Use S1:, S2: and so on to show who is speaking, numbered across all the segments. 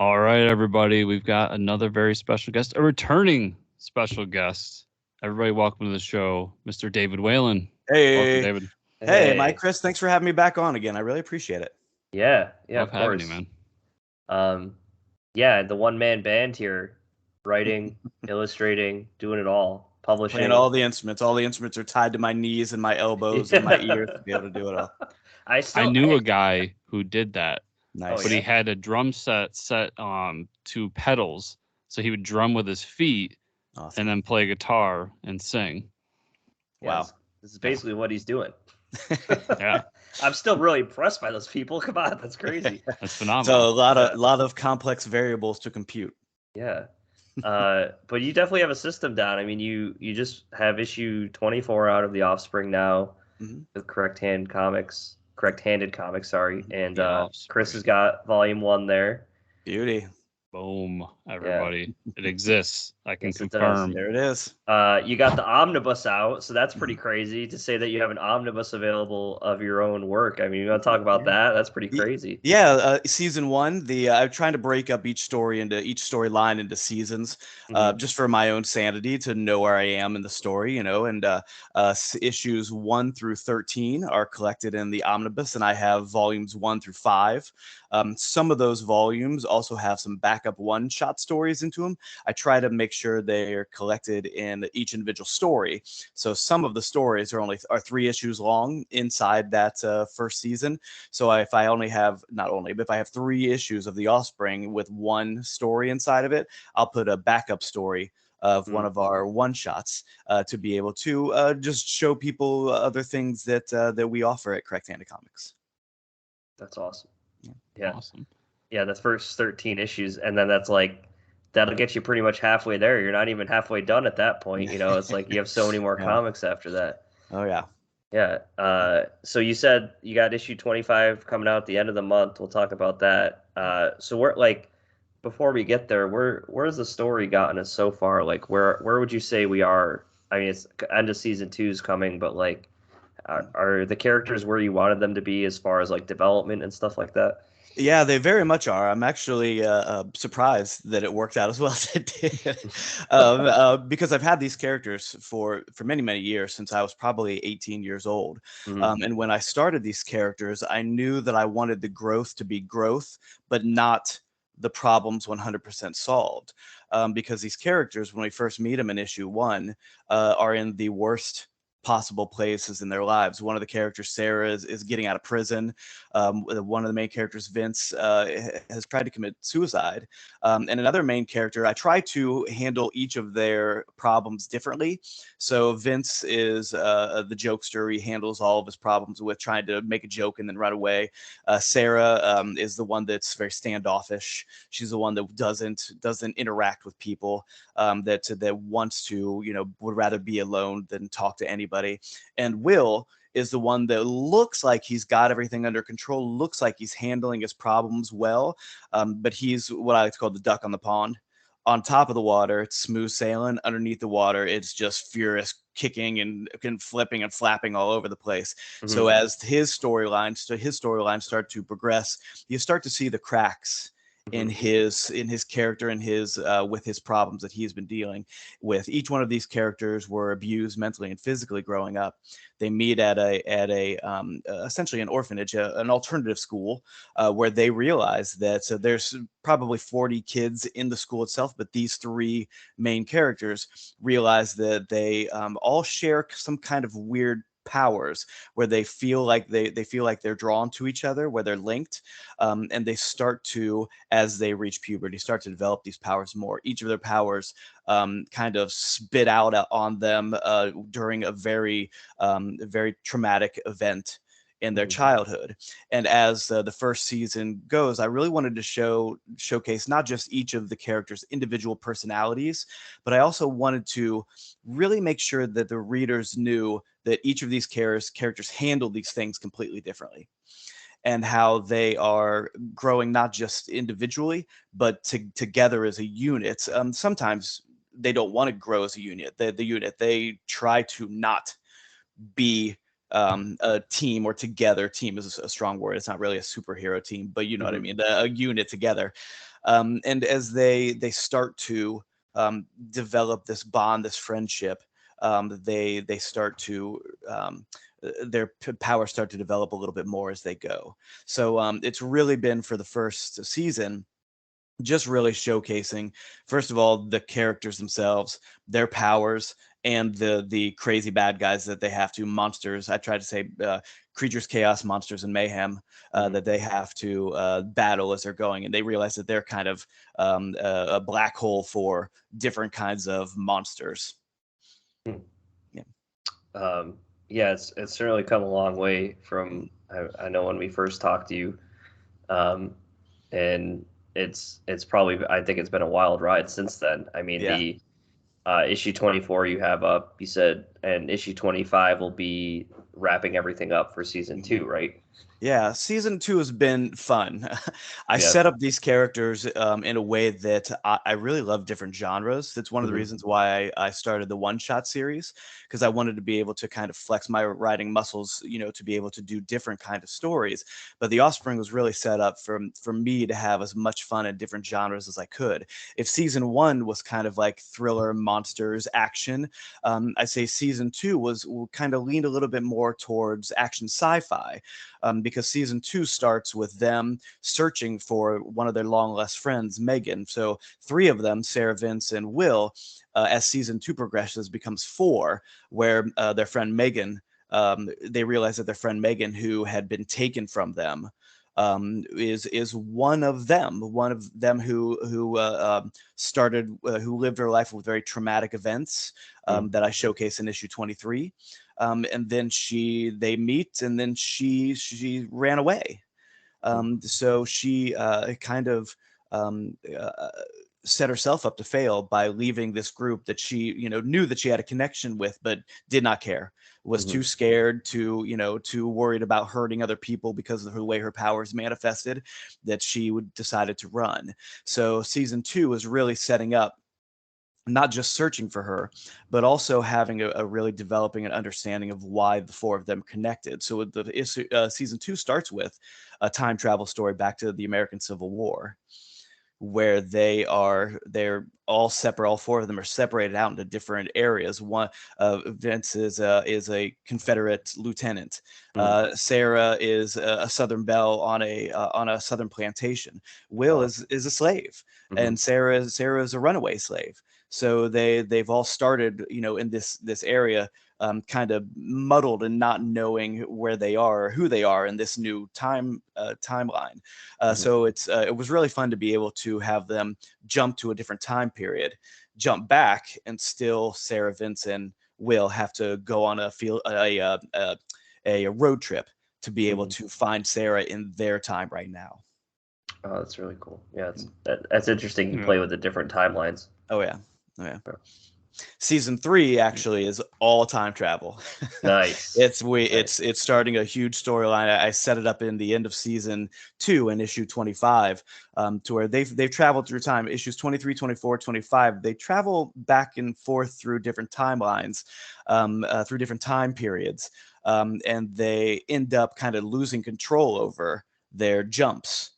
S1: All right, everybody. We've got another very special guest, a returning special guest. Everybody, welcome to the show, Mr. David Whalen. Welcome,
S2: Hey,
S1: David.
S2: hey, Mike,
S3: Hey.
S2: Chris, thanks for having me back on again. I really appreciate it.
S3: Yeah,
S1: Love
S3: of
S1: having you,
S3: course.
S1: man.
S3: Um, yeah, the one man band here, writing, illustrating, doing it all,
S2: Playing
S3: publishing.
S2: all the instruments. All the instruments are tied to my knees and my elbows and my
S3: Yeah.
S2: ears to be able to do it all.
S3: I
S1: I
S3: still
S1: knew a guy who did that,
S3: oh
S1: but
S2: Nice.
S1: he
S3: yeah.
S1: had a drum set to pedals, so he would drum with his feet and
S2: Awesome.
S1: then play guitar and sing.
S3: Yeah,
S2: Wow.
S3: this is
S1: Yeah,
S3: basically what he's doing.
S1: yeah,
S3: I'm still really impressed by those people. Come on, that's crazy.
S1: that's
S2: So
S1: phenomenal.
S2: a lot
S3: Yeah.
S2: of lot of complex variables to compute.
S3: Yeah. But you definitely have a system down. I mean, you just have issue 24 out of the Offspring now
S2: Hmm.
S3: with correct-handed comics, sorry. And
S1: The
S3: Chris has
S1: Offspring.
S3: got volume 1 there.
S2: Beauty.
S1: Boom,
S3: Yeah.
S1: everybody. It exists. I can
S3: Yes, it does.
S1: confirm.
S2: There it is.
S3: You got the omnibus out, so that's pretty
S2: Mhm.
S3: crazy to say that you have an omnibus available of your own work. I mean, you want to talk about
S2: Yeah.
S3: that? That's pretty
S2: Y-
S3: crazy.
S2: Yeah, season one. I'm trying to break up each storyline into seasons,
S3: Hmm.
S2: just for my own sanity to know where I am in the story, And issues 1 through 13 are collected in the omnibus, and I have volumes 1 through 5. Some of those volumes also have some backup one-shot stories into them. I try to make sure they are collected in each individual story. So some of the stories are 3 issues long inside that first season. So if I only have not only, but if I have 3 issues of The Offspring with one story inside of it, I'll put a backup story of one of our one shots to be able to just show people other things that we offer at Correct Handed Comics.
S3: That's awesome.
S2: Yeah.
S3: Yeah,
S1: Awesome.
S3: yeah. The first 13 issues, and then that's like that'll get you pretty much halfway there. You're not even halfway done at that point. It's like you have so many more
S2: Yeah.
S3: comics after that.
S2: Oh yeah.
S3: Yeah. So you said you got issue 25 coming out at the end of the month. We'll talk about that. So we're like, before we get there, where's the story gotten us so far? Like, where would you say we are? I mean, it's end of season 2 is coming, but like, are the characters where you wanted them to be as far as like development and stuff like that?
S2: Yeah, they very much are. I'm actually surprised that it worked out as well as it did, because I've had these characters for many many years since I was probably 18 years old,
S3: Hmm.
S2: and when I started these characters, I knew that I wanted the growth to be growth, but not the problems 100% solved, because these characters, when we first meet them in issue 1, are in the worst possible places in their lives. One of the characters, Sarah, is getting out of prison. One of the main characters, Vince, has tried to commit suicide. And another main character, I try to handle each of their problems differently. So Vince is the jokester. He handles all of his problems with trying to make a joke and then run away. Sarah is the one that's very standoffish. She's the one that doesn't interact with people. That wants to, would rather be alone than talk to anybody. And Will is the one that looks like he's got everything under control, looks like he's handling his problems well, but he's what I like to call the duck on the pond. On top of the water, it's smooth sailing. Underneath the water, it's just furious kicking and flipping and flapping all over the place. So
S3: Hmm.
S2: as his storylines start to progress, you start to see the cracks in
S3: Hmm.
S2: his character and his with his problems that he has been dealing with. Each one of these characters were abused mentally and physically growing up. They meet at a essentially an orphanage, an alternative school, where they realize that there's probably 40 kids in the school itself, but these 3 main characters realize that they all share some kind of weird powers where they feel like they're drawn to each other, where they're linked, and they start to, as they reach puberty, start to develop these powers more. Each of their powers kind of spit out on them during a very traumatic event in their
S3: Hmm.
S2: childhood. And as the first season goes, I really wanted to showcase not just each of the characters' individual personalities, but I also wanted to really make sure that the readers knew that each of these characters handle these things completely differently, and how they are growing not just individually, but together as a unit. Sometimes they don't want to grow as a unit. The unit, they try to not be a team, or together. Team is a strong word. It's not really a superhero team, but you know what I mean. A unit together. And as they start to develop this bond, this friendship, they start to their powers start to develop a little bit more as they go. So it's really been, for the first season, just really showcasing, first of all, the characters themselves, their powers, and the crazy bad guys that they have to, monsters. I try to say creatures, chaos, monsters, and mayhem that they have to battle as they're going, and they realize that they're kind of a black hole for different kinds of monsters.
S3: Yeah. Yeah, it's certainly come a long way from I know when we first talked to you, and it's probably, I think it's been a wild ride since then. I mean, the issue 24 you have up, you said, and issue 25 will be wrapping everything up for season 2, right?
S2: Yeah, season 2 has been fun. I set up these characters in a way that I really love different genres. That's one of the reasons why I started the one-shot series, because I wanted to be able to kind of flex my writing muscles, to be able to do different kind of stories. But the Offspring was really set up for me to have as much fun in different genres as I could. If season 1 was kind of like thriller, monsters, action, I say season 2 was kind of leaned a little bit more towards action sci-fi. Because season 2 starts with them searching for one of their long lost friends, Megan. So 3 of them, Sarah, Vince, and Will, as season 2 progresses, becomes 4, where their friend Megan, they realize that their friend Megan, who had been taken from them, is one of them who started, who lived her life with very traumatic events that I showcase in issue 23. And then they meet, and then she ran away. So she kind of set herself up to fail by leaving this group that she knew that she had a connection with, but did not care, was too scared, too worried about hurting other people because of the way her powers manifested, that she decided to run. So season 2 is really setting up not just searching for her, but also having a really developing an understanding of why the 4 of them connected. So season 2 starts with a time travel story back to the American Civil War, where they're all separate. All 4 of them are separated out into different areas. One, Vince is a Confederate lieutenant. Sarah is a Southern belle on a Southern plantation. Will is a slave, and Sarah is a runaway slave. So they've all started, in this area, kind of muddled and not knowing where they are or who they are in this new timeline. So it was really fun to be able to have them jump to a different time period, jump back, and still Sarah, Vince, and Will have to go on a road trip to be able to find Sarah in their time right now.
S3: Oh, that's really cool. Yeah, that's interesting. You play with the different timelines.
S2: Oh yeah. Season 3 actually is all time travel.
S3: Nice.
S2: It's starting a huge storyline. I set it up in the end of season 2 in issue 25, to where they've traveled through time. Issues 23, 24, 25, they travel back and forth through different timelines, through different time periods, and they end up kind of losing control over their jumps.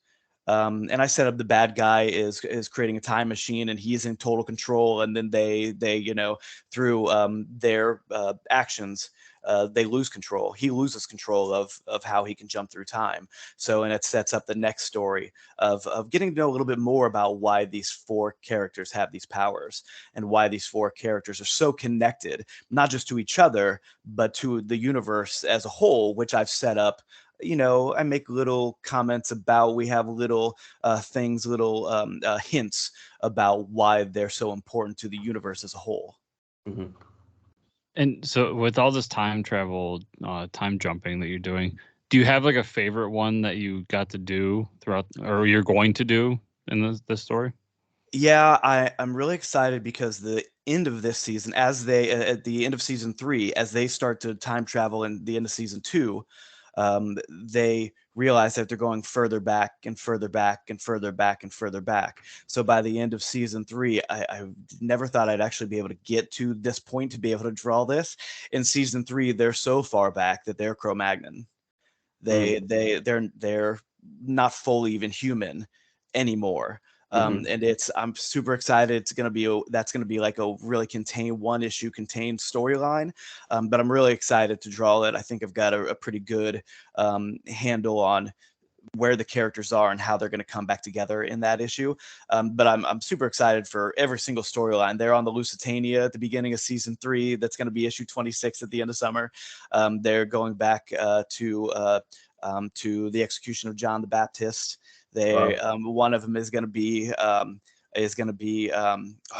S2: And I set up the bad guy is creating a time machine, and he's in total control. And then they through their actions, they lose control. He loses control of how he can jump through time. So, and it sets up the next story of getting to know a little bit more about why these 4 characters have these powers, and why these 4 characters are so connected, not just to each other, but to the universe as a whole, which I've set up. I make little comments about, we have little things, little hints about why they're so important to the universe as a whole.
S1: And so with all this time travel, time jumping that you're doing, do you have like a favorite one that you got to do throughout, or you're going to do in this story?
S2: Yeah, I'm really excited because the end of this season, as they at the end of season 3, as they start to time travel in the end of season 2, they realize that they're going further back and further back and further back and further back. So by the end of season 3, I never thought I'd actually be able to get to this point to be able to draw this. In season 3, they're so far back that they're Cro-Magnon. They're not fully even human anymore. And I'm super excited. That's gonna be like a really contained contained storyline. But I'm really excited to draw it. I think I've got a pretty good handle on where the characters are and how they're going to come back together in that issue. But I'm super excited for every single storyline. They're on the Lusitania at the beginning of season 3. That's going to be issue 26 at the end of summer. They're going back to the execution of John the Baptist. One of them is going to be I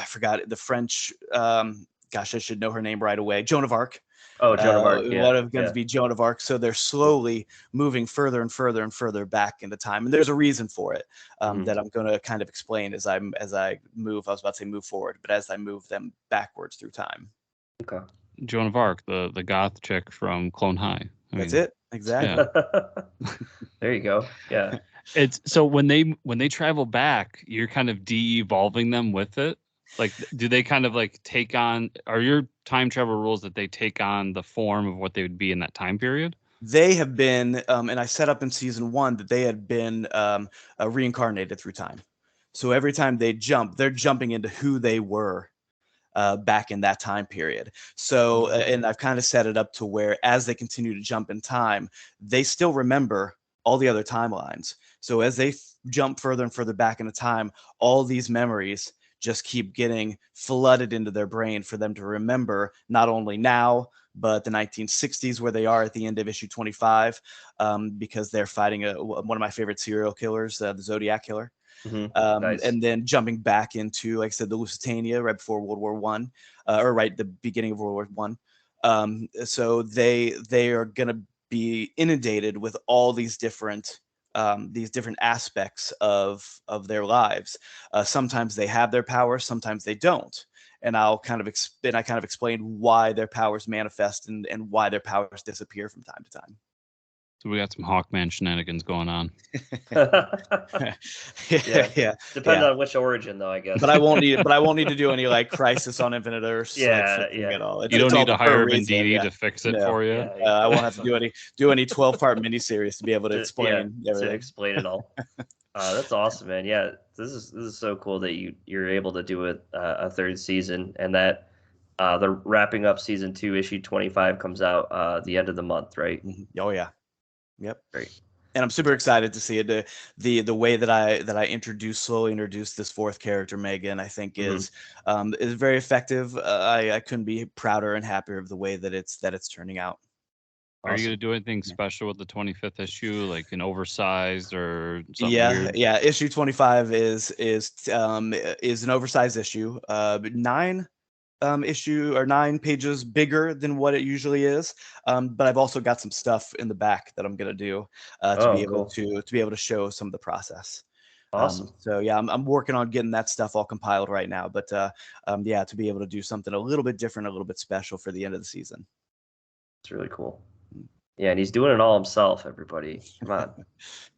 S2: forgot the French. Gosh, I should know her name right away. Joan of Arc.
S3: Oh, Joan of Arc.
S2: One of them to be Joan of Arc. So they're slowly moving further and further and further back into time, and there's a reason for it that I'm going to kind of explain as I move. I was about to say move forward, but as I move them backwards through time.
S3: Okay.
S1: Joan of Arc, the goth chick from Clone High.
S2: That's it. Exactly.
S1: Yeah.
S3: There you go. Yeah.
S1: It's so when they travel back, you're kind of de-evolving them with it. Like, do they kind of like take on? Are your time travel rules that they take on the form of what they would be in that time period?
S2: They have been, and I set up in season 1 that they had been reincarnated through time. So every time they jump, they're jumping into who they were back in that time period. So, and I've kind of set it up to where as they continue to jump in time, they still remember all the other timelines. So as they jump further and further back into time, all these memories just keep getting flooded into their brain for them to remember not only now, but the 1960s where they are at the end of issue 25, because they're fighting one of my favorite serial killers, the Zodiac Killer.
S3: Nice.
S2: And then jumping back into, like I said, the Lusitania right before World War One, or right at the beginning of World War One. So they are going to be inundated with all these different aspects of their lives. Sometimes they have their powers, sometimes they don't. And I'll kind of explain why their powers manifest and why their powers disappear from time to time.
S1: So we got some Hawkman shenanigans going on.
S3: Yeah. Depending on which origin, though, I guess.
S2: But I won't need to do any like Crisis on Infinite Earths. At all.
S1: You don't need to hire Venditti to fix it for you.
S2: I won't have to do any 12-part miniseries to be able to explain everything.
S3: To explain it all. That's awesome, man. Yeah, this is so cool that you're able to do a third season, and that the wrapping up season 2 issue 25 comes out the end of the month, right?
S2: Oh yeah. Yep.
S3: Great.
S2: And I'm super excited to see it. The way that I slowly introduced this 4th character, Megan, I think is very effective. I couldn't be prouder and happier of the way that it's turning out.
S1: Are you going to do anything special with the 25th issue, like an oversized or something weird?
S2: Yeah. Issue 25 is an oversized issue. 9 pages bigger than what it usually is, but I've also got some stuff in the back that I'm gonna do to be able to show some of the process.
S3: Awesome.
S2: So yeah, I'm working on getting that stuff all compiled right now, but to be able to do something a little bit different, a little bit special for the end of the season.
S3: It's really cool. Yeah, and he's doing it all himself. Everybody, come on,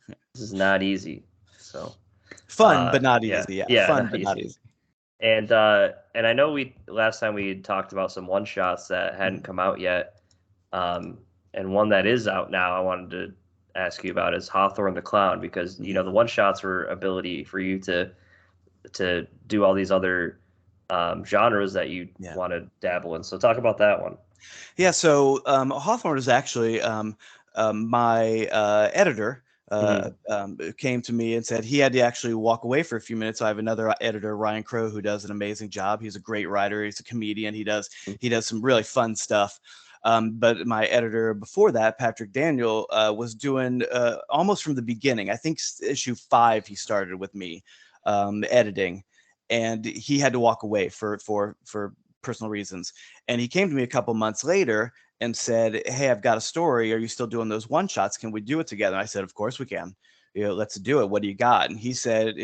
S3: this is not easy. So
S2: fun, but not easy. Yeah, fun, but not easy.
S3: And I know last time we talked about some one shots that hadn't come out yet, and one that is out now. I wanted to ask you about is Hawthorne the Clown, because the one shots were ability for you to do all these other genres that you want to dabble in. So talk about that one.
S2: Yeah. So Hawthorne is actually my editor. Came to me and said he had to actually walk away for a few minutes. So I have another editor, Ryan Crow, who does an amazing job. He's a great writer. He's a comedian. He does some really fun stuff. But my editor before that, Patrick Daniel, was doing almost from the beginning. I think issue 5 he started with me editing, and he had to walk away for personal reasons. And he came to me a couple months later and said, "Hey, I've got a story. Are you still doing those one shots? Can we do it together?" And I said, "Of course we can. Let's do it. What do you got?" And he said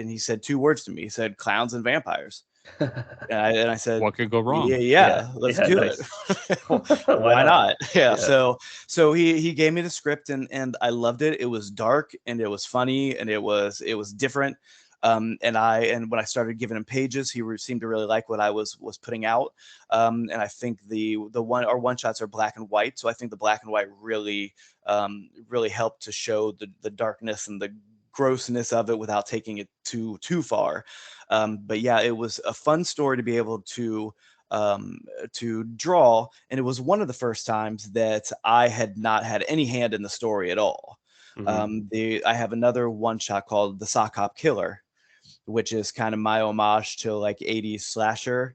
S2: 2 words to me. He said, "Clowns and vampires." And I said,
S1: What could go
S2: yeah,
S1: wrong?
S2: yeah, let's do
S3: nice.
S2: it.
S3: Why
S2: Why
S3: not?
S2: not? Yeah.
S3: Yeah.
S2: So he gave me the script, and I loved it. It was dark and it was funny and it was different. And when I started giving him pages, seemed to really like what I was putting out. And I think the one shots are black and white, so I think the black and white really really helped to show the darkness and the grossness of it without taking it too far. But yeah, it was a fun story to be able to draw, and it was one of the first times that I had not had any hand in the story at all. I have another one shot called The Sock Hop Killer, which is kind of my homage to like 80s slasher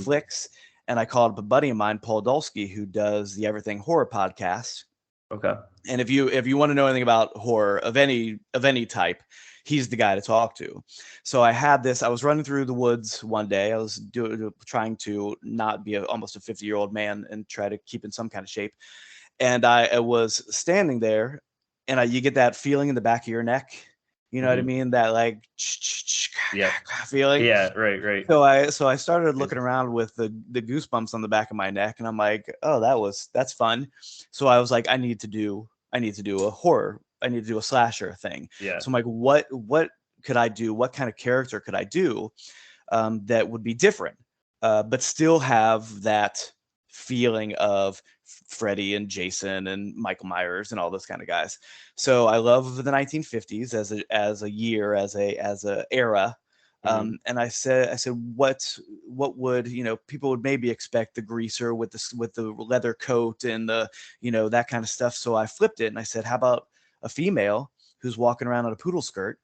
S2: flicks. And I called up a buddy of mine, Paul Dulski, who does the Everything Horror podcast.
S3: Okay.
S2: And if you want to know anything about horror of any type, he's the guy to talk to. So I was running through the woods one day. I was trying to not be almost a 50-year-old man and try to keep in some kind of shape. And I was standing there, and you get that feeling in the back of your neck. You know what I mean? That like
S3: Yeah.
S2: feeling.
S3: Yeah. Right.
S2: So I started looking around with the goosebumps on the back of my neck, and I'm like, oh, that's fun. So I was like, I need to do a horror. I need to do a slasher thing.
S3: Yeah.
S2: So I'm like, what could I do? What kind of character could I do that would be different, but still have that feeling of Freddy and Jason and Michael Myers and all those kind of guys. So I love the 1950s as a era. And I said, what would, people would maybe expect the greaser with the leather coat and the, that kind of stuff. So I flipped it and I said, how about a female who's walking around in a poodle skirt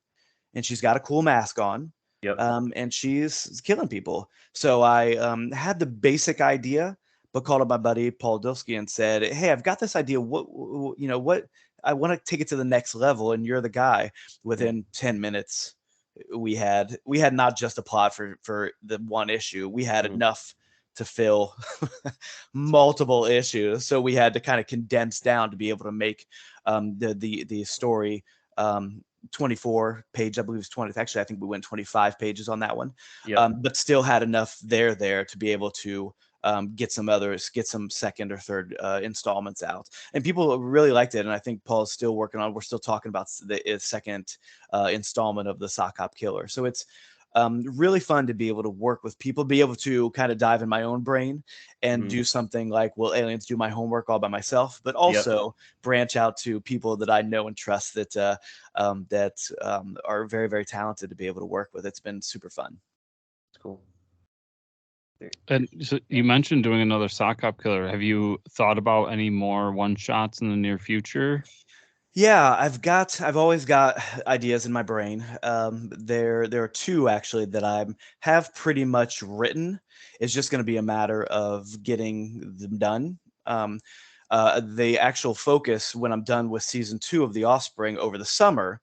S2: and she's got a cool mask on,
S3: Yep.
S2: and she's killing people. So I had the basic idea, but called up my buddy Paul Dulski and said, hey, I've got this idea. What I want to take it to the next level, and you're the guy. Within 10 minutes, we had not just a plot for the one issue. We had enough to fill multiple issues. So we had to kind of condense down to be able to make the story 24 page, I believe it's 20. Actually, I think we went 25 pages on that one.
S3: Yep.
S2: But still had enough there to be able to get some second or third installments out. And people really liked it. And I think Paul's still working on, we're still talking about the second installment of the Sock Hop Killer. So it's really fun to be able to work with people, be able to kind of dive in my own brain and do something like, well, aliens, do my homework all by myself, but also branch out to people that I know and trust that are very, very talented to be able to work with. It's been super fun.
S3: Cool.
S1: And so you mentioned doing another Sock Hop Killer. Have you thought about any more one shots in the near future?
S2: Yeah, I've always got ideas in my brain. There are two actually that I have pretty much written. It's just going to be a matter of getting them done. The actual focus when I'm done with season 2 of The Offspring over the summer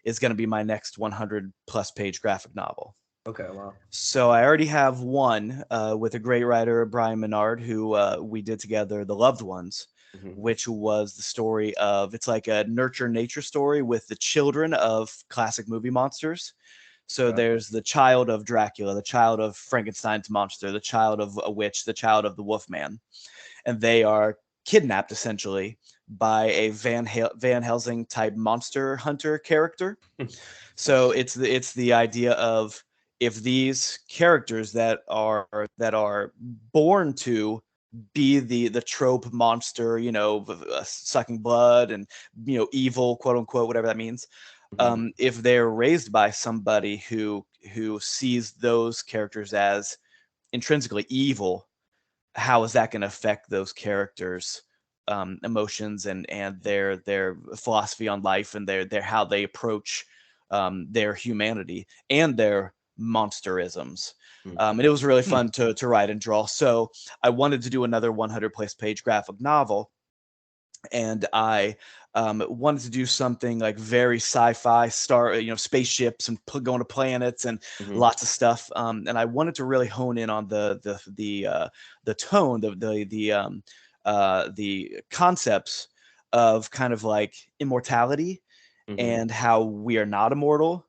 S2: is going to be my next 100 plus page graphic novel.
S3: Okay, wow.
S2: So I already have one with a great writer, Brian Menard, who we did together, The Loved Ones, which was the story of, it's like a nurture nature story with the children of classic movie monsters. So there's the child of Dracula, the child of Frankenstein's monster, the child of a witch, the child of the Wolfman. And they are kidnapped essentially by a Van Helsing type monster hunter character. So it's the idea of, if these characters that are born to be the trope monster, sucking blood and evil, quote unquote, whatever that means, if they're raised by somebody who sees those characters as intrinsically evil, how is that going to affect those characters' emotions and their philosophy on life and their how they approach their humanity and their monsterisms. And it was really fun to write and draw. So I wanted to do another 100 plus page graphic novel, and I wanted to do something like very sci-fi, spaceships and going to planets and lots of stuff. And I wanted to really hone in on the tone, the concepts of kind of like immortality and how we are not immortal,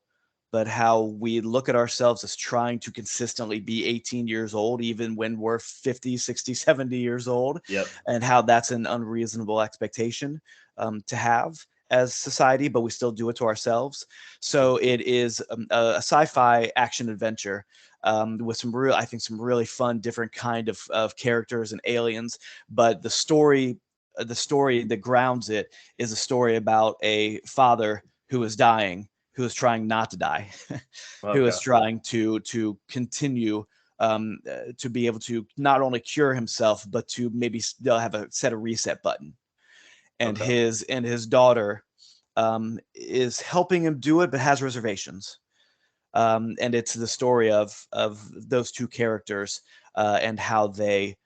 S2: but how we look at ourselves as trying to consistently be 18 years old, even when we're 50, 60, 70 years old,
S3: Yep.
S2: and how that's an unreasonable expectation to have as society, but we still do it to ourselves. So it is a sci-fi action adventure with some real, I think, some really fun, different kind of characters and aliens. But the story that grounds it is a story about a father who is dying, who is trying not to die, who is
S3: Okay.
S2: trying to continue to be able to not only cure himself, but to maybe still have a set a reset button. And
S3: Okay.
S2: his daughter is helping him do it, but has reservations. And it's the story of those two characters and how they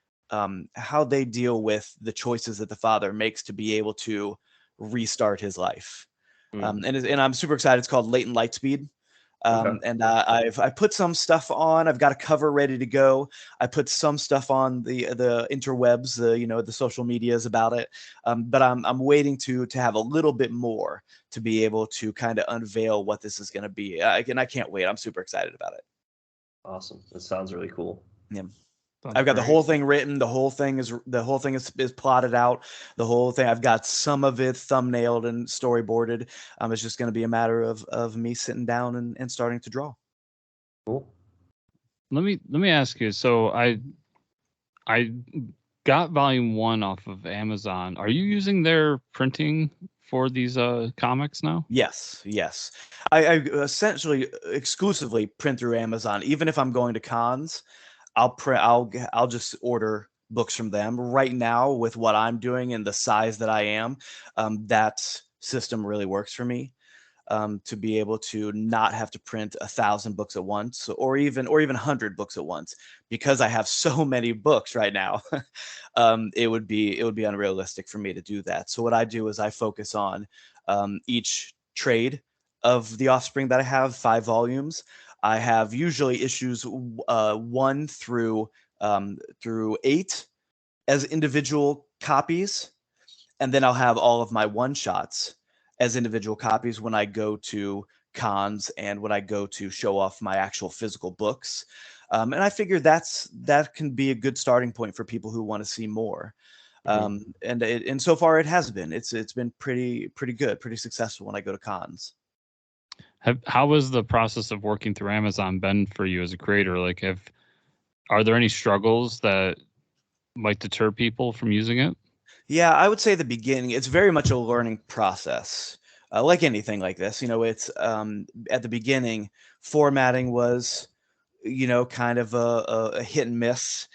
S2: deal with the choices that the father makes to be able to restart his life.
S3: Mm.
S2: And I'm super excited. It's called Latent Lightspeed.
S3: Okay.
S2: And I put some stuff on. I've got a cover ready to go. I put some stuff on the interwebs, the social medias about it. But I'm waiting to have a little bit more to be able to kind of unveil what this is going to be. And I can't wait. I'm super excited about it.
S3: Awesome. That sounds really cool.
S2: Yeah.
S1: Sounds
S2: I've got the
S1: great.
S2: whole thing written. The whole thing is plotted out. The whole thing. I've got some of it thumbnailed and storyboarded. It's just going to be a matter of me sitting down and starting to draw.
S3: Cool.
S1: Let me ask you. So I got volume 1 off of Amazon. Are you using their printing for these comics now?
S2: Yes. I essentially exclusively print through Amazon. Even if I'm going to cons, I'll just order books from them. Right now, with what I'm doing and the size that I am, that system really works for me. To be able to not have to print 1,000 books at once, or even 100 books at once, because I have so many books right now. It would be unrealistic for me to do that. So what I do is I focus on each trade of the Offspring that I have, 5 volumes. I have usually issues 1 through 8 as individual copies, and then I'll have all of my one shots as individual copies when I go to cons and when I go to show off my actual physical books. And I figure that can be a good starting point for people who want to see more. And so far it has been. It's been pretty good, pretty successful when I go to cons.
S1: How was the process of working through Amazon been for you as a creator? Like, are there any struggles that might deter people from using it?
S2: Yeah, I would say the beginning, it's very much a learning process. Like anything like this, it's at the beginning, formatting was, kind of a hit and miss.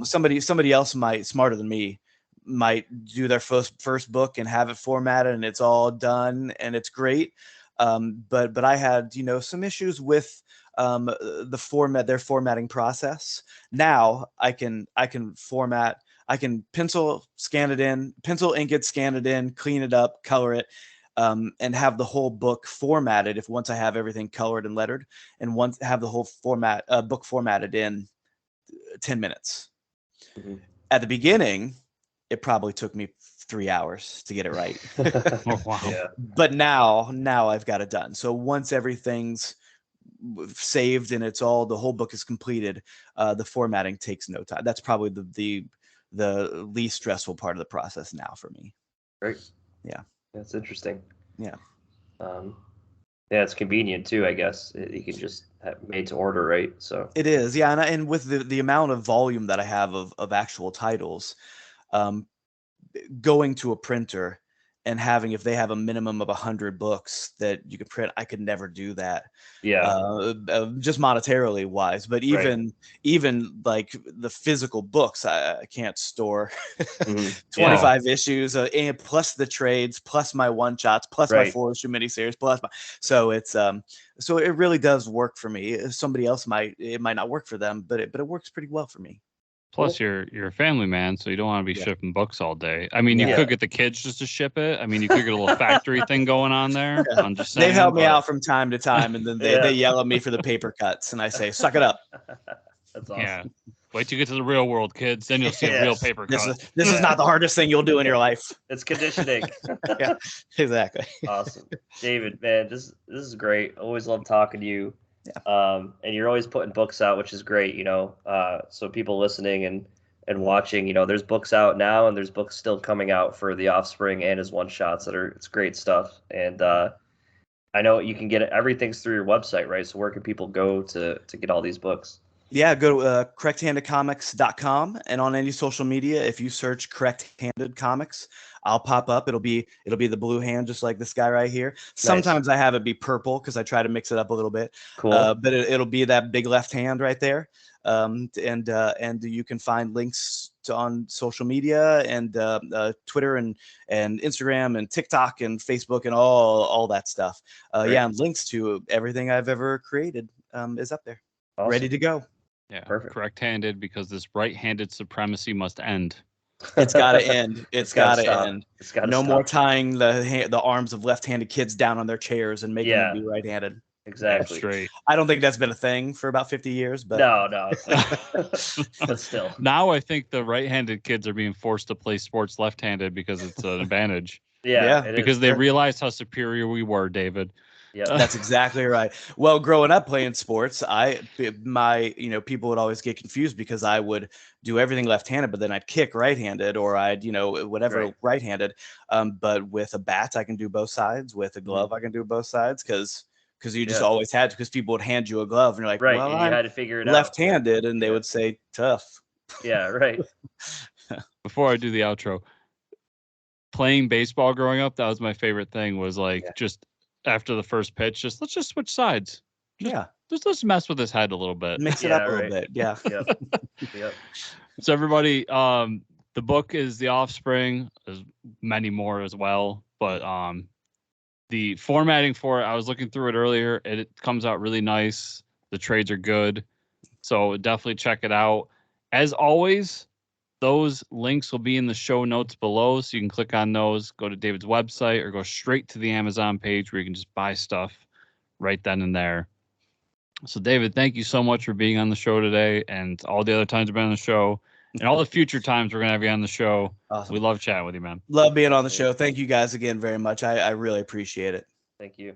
S2: Somebody else smarter than me, might do their first book and have it formatted and it's all done and it's great. But I had, some issues with their formatting process. Now I can format. I can pencil ink it, scan it in, clean it up, color it, and have the whole book formatted. If once I have everything colored and lettered, and once have the whole book formatted in 10 minutes. At the beginning, it probably took me 3 hours to get it right.
S1: Oh, wow.
S3: Yeah.
S2: But now I've got it done. So once everything's saved and the whole book is completed, the formatting takes no time. That's probably the least stressful part of the process now for me.
S3: Great.
S2: Yeah.
S3: That's interesting.
S2: Yeah.
S3: Yeah, it's convenient too, I guess. You can just have made to order, right? So
S2: It is. Yeah. And with the amount of volume that I have of actual titles, going to a printer and having, if they have a minimum of 100 books that you could print, I could never do that.
S3: yeah.
S2: Just monetarily wise, but
S3: Right.
S2: even like the physical books, I can't store
S3: Yeah.
S2: 25 issues, and plus the trades, plus my one shots, plus my
S3: Right.
S2: 4 issue miniseries, plus so it's so it really does work for me. Somebody else it might not work for them, but it works pretty well for me.
S1: Plus, you're a family man, so you don't want to be
S2: Yeah.
S1: shipping books all day. I mean, you
S2: Yeah.
S1: could get the kids just to ship it. I mean, you could get a little factory thing going on there.
S2: Yeah.
S1: I'm just
S2: They
S1: saying.
S2: help me
S3: but-
S2: out from time to time, and then they yell at me for the paper cuts, and I say, "Suck it up."
S3: That's awesome.
S1: Yeah. Wait till you get to the real world, kids. Then you'll see a real
S3: Yes.
S1: paper
S2: This
S1: cut.
S2: is not the hardest thing you'll do in your life.
S3: It's conditioning.
S2: Yeah, exactly.
S3: Awesome. David, man, this is great. Always love talking to you.
S2: Yeah.
S3: And you're always putting books out, which is great, so people listening and watching, there's books out now and there's books still coming out for the Offspring and his one shots it's great stuff. And I know you can get it, everything's through your website, right? So where can people go to get all these books?
S2: Yeah, go to correcthandedcomics.com, and on any social media, if you search Correct Handed Comics, I'll pop up. It'll be the blue hand, just like this guy right here. Sometimes I have it be purple because I try to mix it up a little bit.
S3: Cool.
S2: But it'll be that big left hand right there. And you can find links on social media and Twitter and Instagram and TikTok and Facebook and all that stuff. Yeah, and links to everything I've ever created is up there, ready to go.
S1: Yeah,
S3: perfect.
S1: Correct-handed, because this right-handed supremacy must end.
S2: It's got to end. It's got to end.
S3: It's gotta
S2: no
S3: stop.
S2: more tying the arms of left-handed kids down on their chairs and making them be right-handed.
S3: Exactly.
S1: Straight.
S2: I don't think that's been a thing for about 50 years, but
S3: No, it's not. But still.
S1: Now I think the right-handed kids are being forced to play sports left-handed because it's an advantage.
S2: Yeah,
S3: it
S1: Because
S3: is.
S1: they realized how superior we were, David.
S3: Yeah.
S2: that's exactly right. Well, growing up playing sports, people would always get confused because I would do everything left-handed, but then I'd kick right-handed, or I'd, whatever right-handed. But with a bat, I can do both sides. With a glove, I can do both sides because you just always had to, because people would hand you a glove and you're like,
S3: right,
S2: well,
S3: and you had to figure it
S2: left-handed, and they would say tough.
S3: Yeah, right.
S1: Before I do the outro, playing baseball growing up, that was my favorite thing, was just after the first pitch, let's just switch sides. Let's mess with his head a little bit.
S2: Mix it up a little bit. Yeah.
S3: Yep.
S1: So everybody, the book is The Offspring. There's many more as well, but the formatting for it, I was looking through it earlier. It comes out really nice. The trades are good, so definitely check it out. As always, those links will be in the show notes below, so you can click on those, go to David's website, or go straight to the Amazon page where you can just buy stuff right then and there. So, David, thank you so much for being on the show today, and all the other times you've been on the show, and all the future times we're going to have you on the show.
S2: Awesome.
S1: We love chatting with you, man.
S2: Love being on the show. Thank you guys again very much. I really appreciate it.
S3: Thank you.